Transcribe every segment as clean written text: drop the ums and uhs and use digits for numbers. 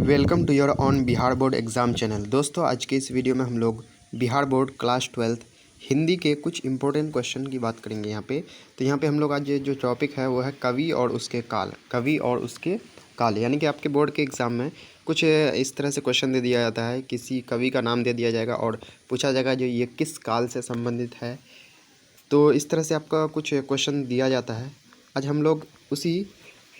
Welcome to your on Bihar board exam channel. दोस्तों, आज के इस वीडियो में हम लोग बिहार बोर्ड क्लास 12 हिंदी के कुछ इंपॉर्टेंट क्वेश्चन की बात करेंगे यहाँ पे। तो यहाँ पे हम लोग आज जो टॉपिक है वो है कवि और उसके काल। कवि और उसके काल यानी कि आपके बोर्ड के एग्ज़ाम में कुछ इस तरह से क्वेश्चन दे दिया जाता है, किसी कवि का नाम दे दिया जाएगा और पूछा जाएगा जो ये किस काल से संबंधित है। तो इस तरह से आपका कुछ क्वेश्चन दिया जाता है। आज हम लोग उसी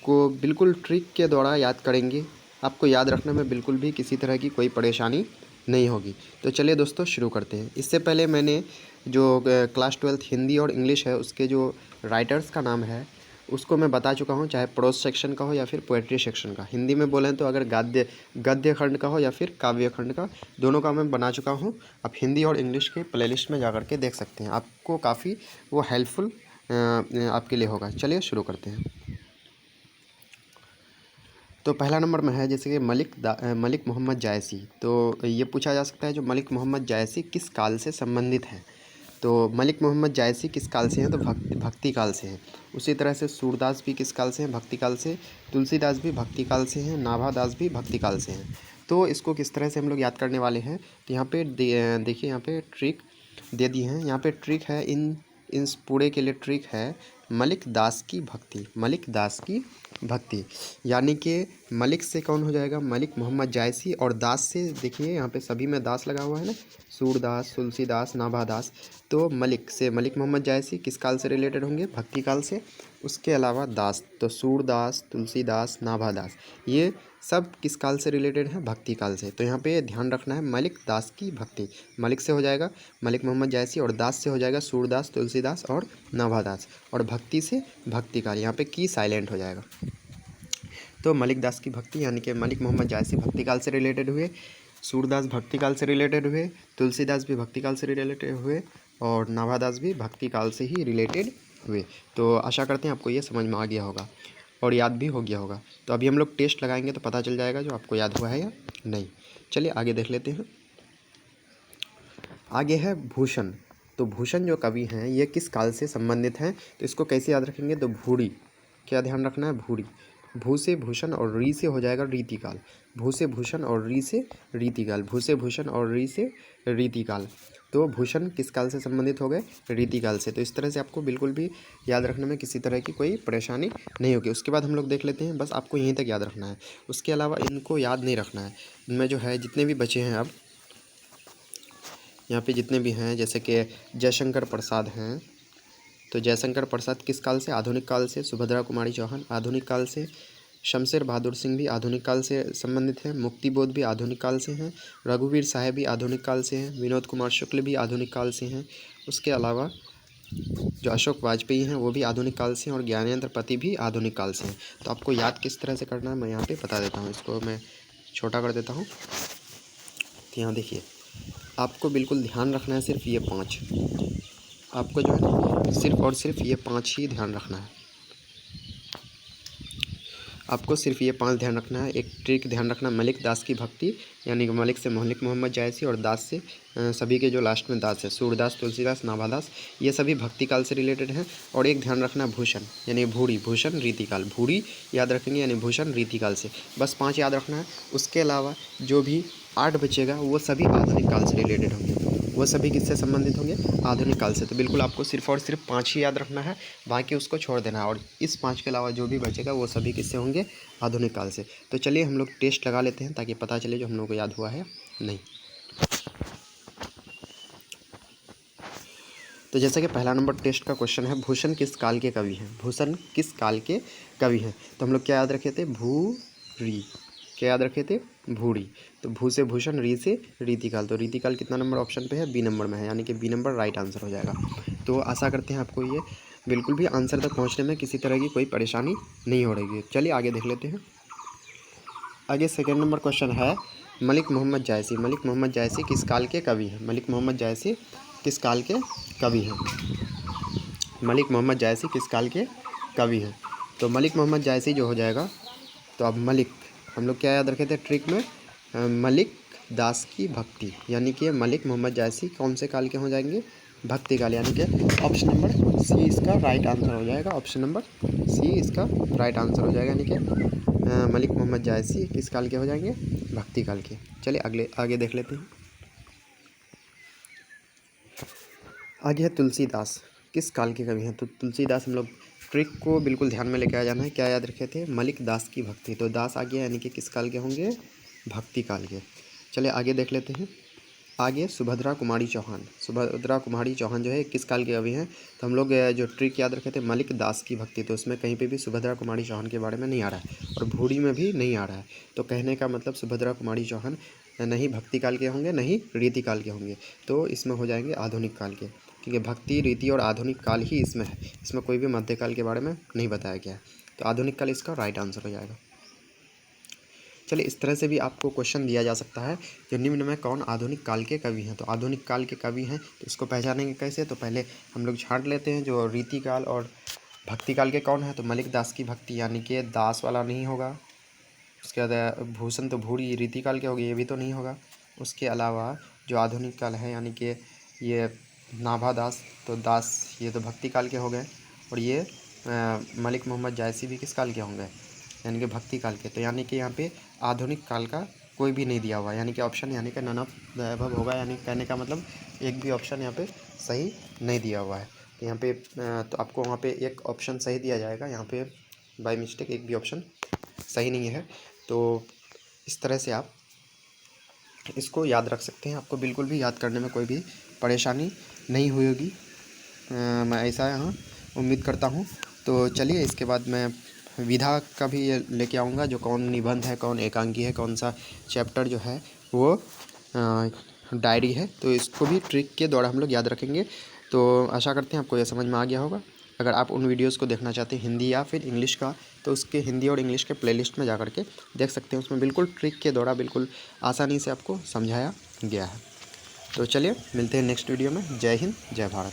को बिल्कुल ट्रिक के द्वारा याद करेंगे। आपको याद रखने में बिल्कुल भी किसी तरह की कोई परेशानी नहीं होगी। तो चलिए दोस्तों शुरू करते हैं। इससे पहले मैंने जो क्लास 12 हिंदी और इंग्लिश है उसके जो राइटर्स का नाम है उसको मैं बता चुका हूँ, चाहे प्रोज सेक्शन का हो या फिर पोएट्री सेक्शन का। हिंदी में बोलें तो अगर गद्य खंड का हो या फिर काव्य खंड का, दोनों का मैं बना चुका हूँ। आप हिंदी और इंग्लिश के प्लेलिस्ट में जा कर के देख सकते हैं, आपको काफ़ी वो हेल्पफुल आपके लिए होगा। चलिए शुरू करते हैं। तो पहला नंबर में है जैसे कि मलिक मोहम्मद जायसी। तो ये पूछा जा सकता है जो मलिक मोहम्मद जायसी किस काल से संबंधित हैं। तो मलिक मोहम्मद जायसी किस काल से हैं, तो भक्ति काल से हैं। उसी तरह से सूरदास भी किस काल से हैं, भक्ति काल से। तुलसीदास भी भक्ति काल से हैं। नाभादास भी भक्ति काल से हैं। तो इसको किस तरह से हम लोग याद करने वाले हैं, तो यहाँ पे देखिए यहाँ पे ट्रिक दे दी है। यहाँ पे ट्रिक है, इन पूरे के लिए ट्रिक है मलिक दास की भक्ति। मलिक दास की भक्ति यानी कि मलिक से कौन हो जाएगा, मलिक मोहम्मद जायसी, और दास से देखिए यहाँ पे सभी में दास लगा हुआ है ना, सूरदास, तुलसीदास, नाभादास। तो मलिक से मलिक मोहम्मद जायसी किस काल से रिलेटेड होंगे, भक्ति काल से। उसके अलावा दास, तो सूरदास, तुलसीदास, नाभादास, ये सब किस काल से रिलेटेड हैं, भक्ति काल से। तो यहाँ पे ध्यान रखना है मलिक दास की भक्ति। मलिक से हो जाएगा मलिक मोहम्मद जायसी, और दास से हो जाएगा सूरदास, तुलसीदास और नाभादास, और भक्ति से भक्ति काल। यहाँ पे की साइलेंट हो जाएगा। तो मलिक दास की भक्ति यानी कि मलिक मोहम्मद जायसी भक्ति काल से रिलेटेड हुए, सूरदास भक्ति काल से रिलेटेड हुए, तुलसीदास भी भक्ति काल से रिलेटेड हुए, और नाभादास भी भक्ति काल से ही रिलेटेड हुए। तो आशा करते हैं आपको ये समझ में आ गया होगा और याद भी हो गया होगा। तो अभी हम लोग टेस्ट लगाएंगे तो पता चल जाएगा जो आपको याद हुआ है या नहीं। चलिए आगे देख लेते हैं। आगे है भूषण। तो भूषण जो कवि हैं ये किस काल से संबंधित हैं, तो इसको कैसे याद रखेंगे, तो भूरी, क्या ध्यान रखना है, भूरी। भू से भूषण और री से हो जाएगा रीतिकाल। भू से भूषण और री से रीतिकाल। भू से भूषण और री से रीतिकाल। तो भूषण किस काल से संबंधित हो गए, रीतिकाल से। तो इस तरह से आपको बिल्कुल भी याद रखने में किसी तरह की कोई परेशानी नहीं होगी। उसके बाद हम लोग देख लेते हैं, बस आपको यहीं तक याद रखना है, उसके अलावा इनको याद नहीं रखना है। इनमें जो है जितने भी बचे हैं अब यहाँ पे जितने भी हैं, जैसे कि जयशंकर प्रसाद हैं, तो जयशंकर प्रसाद किस काल से, आधुनिक काल से। सुभद्रा कुमारी चौहान आधुनिक काल से। शमशेर बहादुर सिंह भी आधुनिक काल से संबंधित हैं। मुक्तिबोध भी आधुनिक काल से हैं। रघुवीर साहब भी आधुनिक काल से हैं। विनोद कुमार शुक्ल भी आधुनिक काल से हैं। उसके अलावा जो अशोक वाजपेयी हैं वो भी आधुनिक काल से हैं, और ज्ञानेंद्र पति भी आधुनिक काल से हैं। तो आपको याद किस तरह से करना है मैं यहाँ पर बता देता हूँ। इसको मैं छोटा कर देता हूँ। तो यहाँ देखिए, आपको बिल्कुल ध्यान रखना है सिर्फ ये 5, आपको जो है ना सिर्फ और सिर्फ ये 5 ही ध्यान रखना है। आपको सिर्फ ये 5 ध्यान रखना है। एक ट्रिक ध्यान रखना, मलिक दास की भक्ति यानी कि मलिक से मलिक मोहम्मद जायसी, और दास से सभी के जो लास्ट में दास है, सूरदास, तुलसीदास, नाभादास, ये सभी भक्ति काल से रिलेटेड हैं। और एक ध्यान रखना भूषण यानी भूरी, भूषण रीतिकाल। भूरी याद रखेंगे यानी भूषण रीतिकाल से। बस 5 याद रखना है। उसके अलावा जो भी 8 बचेगा वो सभी आधुनिक काल से रिलेटेड होंगे। वो सभी किससे संबंधित होंगे, आधुनिक काल से। तो बिल्कुल आपको सिर्फ और सिर्फ 5 ही याद रखना है, बाकी उसको छोड़ देना है। और इस 5 के अलावा जो भी बचेगा वो सभी किससे होंगे, आधुनिक काल से। तो चलिए हम लोग टेस्ट लगा लेते हैं ताकि पता चले जो हम लोग को याद हुआ है नहीं। तो जैसा कि पहला नंबर टेस्ट का क्वेश्चन है, भूषण किस काल के कवि हैं। भूषण किस काल के कवि हैं, तो हम लोग क्या याद रखे थे, भूरी। क्या याद रखे थे, भूरी। तो भू से भूषण, री से रीतिकाल। तो रीतिकाल कितना नंबर ऑप्शन पे है, बी नंबर में है, यानी कि बी नंबर राइट आंसर हो जाएगा। तो आशा करते हैं आपको ये बिल्कुल भी आंसर तक पहुंचने में किसी तरह की कोई परेशानी नहीं हो रही है। चलिए आगे देख लेते हैं। आगे सेकेंड नंबर क्वेश्चन है, मलिक मोहम्मद जायसी। मलिक मोहम्मद जायसी किस काल के कवि हैं। मलिक मोहम्मद जायसी किस काल के कवि हैं। मलिक मोहम्मद जायसी किस काल के कवि हैं। तो मलिक मोहम्मद जायसी जो हो जाएगा, तो अब मलिक हम लोग क्या याद रखे थे ट्रिक में, मलिक दास की भक्ति, यानी कि मलिक मोहम्मद जायसी कौन से काल के हो जाएंगे, भक्ति काल, यानी कि ऑप्शन नंबर सी इसका राइट आंसर हो जाएगा। ऑप्शन नंबर सी इसका राइट आंसर हो जाएगा, यानी कि मलिक मोहम्मद जायसी किस काल के हो जाएंगे? भक्ति काल के। चलिए आगे देख लेते हैं। आगे है तुलसीदास, किस काल के कवि हैं? तो तुलसीदास, हम लोग ट्रिक को बिल्कुल ध्यान में लेके आ जाना है। क्या याद रखे थे? मलिक दास की भक्ति, तो दास आ गया, यानी कि किस काल के होंगे? भक्ति काल के। चलिए आगे देख लेते हैं। आगे सुभद्रा कुमारी चौहान, सुभद्रा कुमारी चौहान जो है किस काल के कवि हैं? तो हम लोग जो ट्रिक याद रखे थे मलिक दास की भक्ति, तो उसमें कहीं पे भी सुभद्रा कुमारी चौहान के बारे में नहीं आ रहा है और भूरी में भी नहीं आ रहा है। तो कहने का मतलब सुभद्रा कुमारी चौहान नहीं भक्ति काल के होंगे, नहीं रीति काल के होंगे, तो इसमें हो जाएंगे आधुनिक काल के, क्योंकि भक्ति, रीति और आधुनिक काल ही इसमें है। इसमें कोई भी मध्यकाल के बारे में नहीं बताया गया है, तो आधुनिक काल इसका राइट आंसर हो जाएगा। चलिए, इस तरह से भी आपको क्वेश्चन दिया जा सकता है कि निम्न में कौन आधुनिक काल के कवि हैं? तो आधुनिक काल के कवि हैं तो इसको पहचानेंगे कैसे? तो पहले हम लोग छांट लेते हैं जो रीति काल और भक्ति काल के कौन है। तो मलिक दास की भक्ति, यानी कि दास वाला नहीं होगा। उसके बाद भूषण तो भूरी रीति काल के हो गए, ये भी तो नहीं होगा। उसके अलावा जो आधुनिक काल है, यानी कि ये नाभा दास, तो दास ये तो भक्ति काल के हो गए। और ये मलिक मोहम्मद जायसी भी किस काल के होंगे? यानी कि भक्ति काल के। तो यानी कि यहाँ पे आधुनिक काल का कोई भी नहीं दिया हुआ, यानी कि ऑप्शन, यानी कि नन ऑफ द अबव होगा। यानी कहने का मतलब एक भी ऑप्शन यहाँ पे सही नहीं दिया हुआ है। तो यहाँ पे तो आपको वहाँ पे एक ऑप्शन सही दिया जाएगा, यहाँ पे बाय मिस्टेक एक भी ऑप्शन सही नहीं है। तो इस तरह से आप इसको याद रख सकते हैं। आपको बिल्कुल भी याद करने में कोई भी परेशानी नहीं हुई होगी, मैं ऐसा यहाँ उम्मीद करता हूँ। तो चलिए, इसके बाद मैं विधा का भी लेके आऊँगा, जो कौन निबंध है, कौन एकांकी है, कौन सा चैप्टर जो है वो डायरी है, तो इसको भी ट्रिक के द्वारा हम लोग याद रखेंगे। तो आशा करते हैं आपको यह समझ में आ गया होगा। अगर आप उन वीडियोस को देखना चाहते हैं हिंदी या फिर इंग्लिश का, तो उसके हिंदी और इंग्लिश के प्लेलिस्ट में जा कर के देख सकते हैं। उसमें बिल्कुल ट्रिक के द्वारा बिल्कुल आसानी से आपको समझाया गया है। तो चलिए, मिलते हैं नेक्स्ट वीडियो में। जय हिंद, जय भारत।